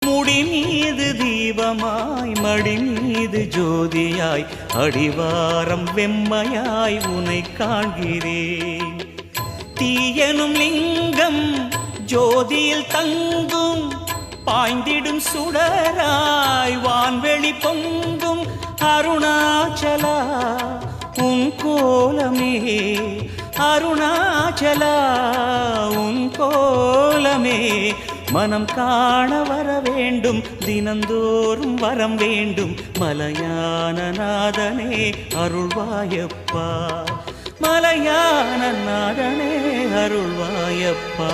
முடி மீது தீபமாய் மடி மீது ஜோதியாய் அடிவாரம் வெம்மையாய் உனை காண்கிறேன். தீயனும் லிங்கம் ஜோதியில் தங்கும் பாய்ந்திடும் சுடராய் வான்வெளி பொங்கும் அருணாச்சலா உன் கோலமே அருணாச்சலா உன் கோலமே. மனம் காண வர வேண்டும் தினந்தோறும் வரம் வேண்டும் மலையான நாதனே அருள்வாயப்பா மலையான நாதனே அருள்வாயப்பா.